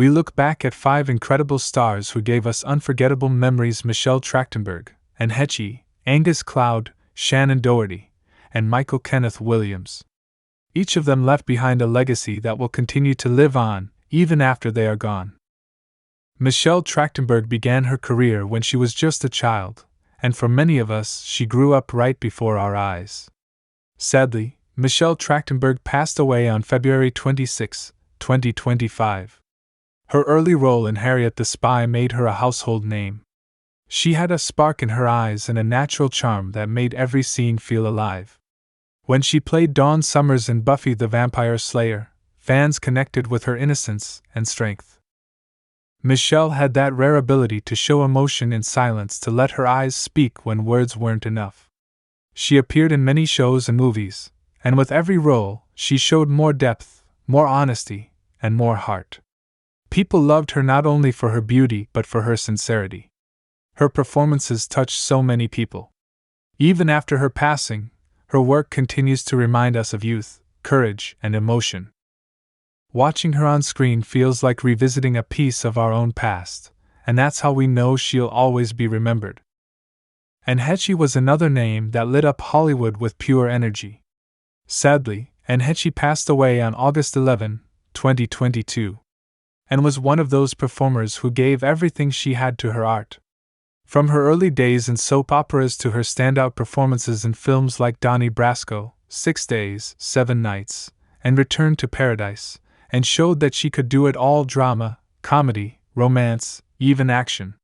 We look back at 5 incredible stars who gave us unforgettable memories: Michelle Trachtenberg and Heche, Angus Cloud, Shannen Doherty, and Michael Kenneth Williams. Each of them left behind a legacy that will continue to live on, even after they are gone. Michelle Trachtenberg began her career when she was just a child, and for many of us, she grew up right before our eyes. Sadly, Michelle Trachtenberg passed away on February 26, 2025. Her early role in Harriet the Spy made her a household name. She had a spark in her eyes and a natural charm that made every scene feel alive. When she played Dawn Summers in Buffy the Vampire Slayer, fans connected with her innocence and strength. Michelle had that rare ability to show emotion in silence, to let her eyes speak when words weren't enough. She appeared in many shows and movies, and with every role, she showed more depth, more honesty, and more heart. People loved her not only for her beauty but for her sincerity. Her performances touched so many people. Even after her passing, her work continues to remind us of youth, courage, and emotion. Watching her on screen feels like revisiting a piece of our own past, and that's how we know she'll always be remembered. And Heche was another name that lit up Hollywood with pure energy. Sadly, Heche passed away on August 11, 2022, and was one of those performers who gave everything she had to her art. From her early days in soap operas to her standout performances in films like Donnie Brasco, 6 Days, 7 Nights, and Return to Paradise, and showed that she could do it all: drama, comedy, romance, even action.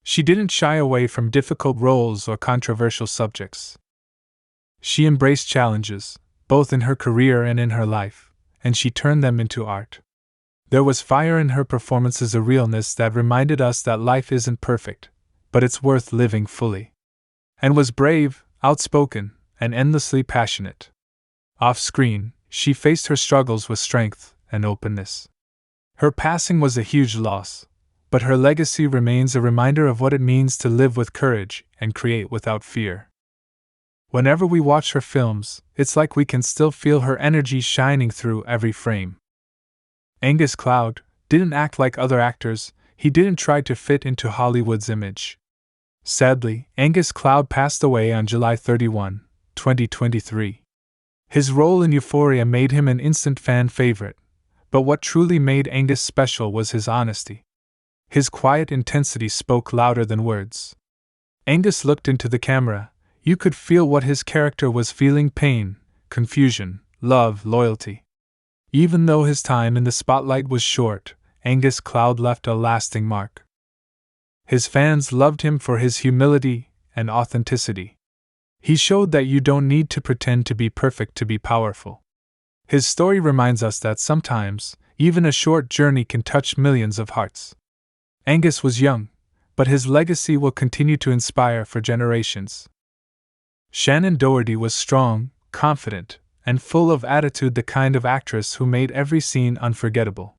She didn't shy away from difficult roles or controversial subjects. She embraced challenges, both in her career and in her life, and she turned them into art. There was fire in her performances, a realness that reminded us that life isn't perfect, but it's worth living fully. And was brave, outspoken, and endlessly passionate. Off-screen, she faced her struggles with strength and openness. Her passing was a huge loss, but her legacy remains a reminder of what it means to live with courage and create without fear. Whenever we watch her films, it's like we can still feel her energy shining through every frame. Angus Cloud didn't act like other actors. He didn't try to fit into Hollywood's image. Sadly, Angus Cloud passed away on July 31, 2023. His role in Euphoria made him an instant fan favorite, but what truly made Angus special was his honesty. His quiet intensity spoke louder than words. Angus looked into the camera. You could feel what his character was feeling: pain, confusion, love, loyalty. Even though his time in the spotlight was short, Angus Cloud left a lasting mark. His fans loved him for his humility and authenticity. He showed that you don't need to pretend to be perfect to be powerful. His story reminds us that sometimes, even a short journey can touch millions of hearts. Angus was young, but his legacy will continue to inspire for generations. Shannen Doherty was strong, confident, and full of attitude, the kind of actress who made every scene unforgettable.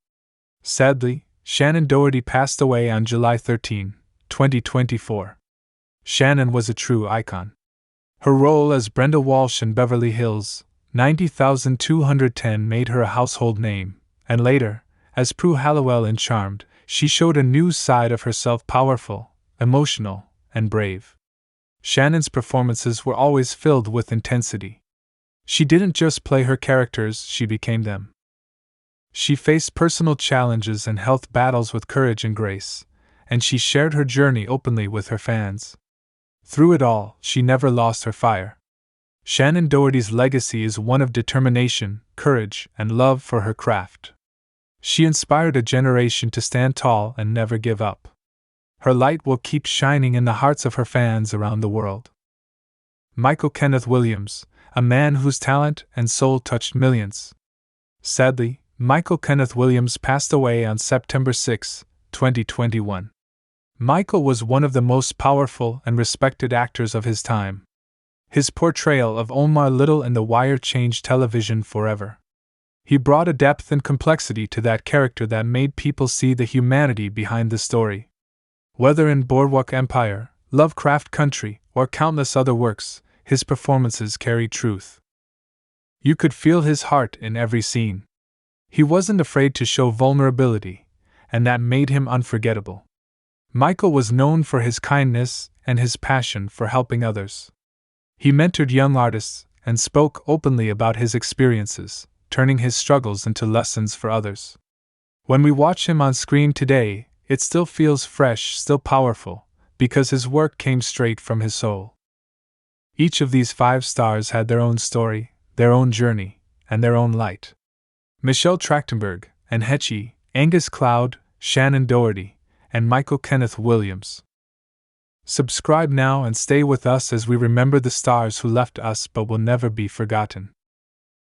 Sadly, Shannen Doherty passed away on July 13, 2024. Shannen was a true icon. Her role as Brenda Walsh in Beverly Hills 90,210 made her a household name, and later, as Prue Halliwell in Charmed, she showed a new side of herself: powerful, emotional, and brave. Shannen's performances were always filled with intensity. She didn't just play her characters, she became them. She faced personal challenges and health battles with courage and grace, and she shared her journey openly with her fans. Through it all, she never lost her fire. Shannen Doherty's legacy is one of determination, courage, and love for her craft. She inspired a generation to stand tall and never give up. Her light will keep shining in the hearts of her fans around the world. Michael Kenneth Williams, a man whose talent and soul touched millions. Sadly, Michael Kenneth Williams passed away on September 6, 2021. Michael was one of the most powerful and respected actors of his time. His portrayal of Omar Little in The Wire changed television forever. He brought a depth and complexity to that character that made people see the humanity behind the story. Whether in Boardwalk Empire, Lovecraft Country, or countless other works, his performances carried truth. You could feel his heart in every scene. He wasn't afraid to show vulnerability, and that made him unforgettable. Michael was known for his kindness and his passion for helping others. He mentored young artists and spoke openly about his experiences, turning his struggles into lessons for others. When we watch him on screen today, it still feels fresh, still powerful, because his work came straight from his soul. Each of these 5 stars had their own story, their own journey, and their own light. Michelle Trachtenberg and Heche, Angus Cloud, Shannen Doherty, and Michael Kenneth Williams. Subscribe now and stay with us as we remember the stars who left us but will never be forgotten.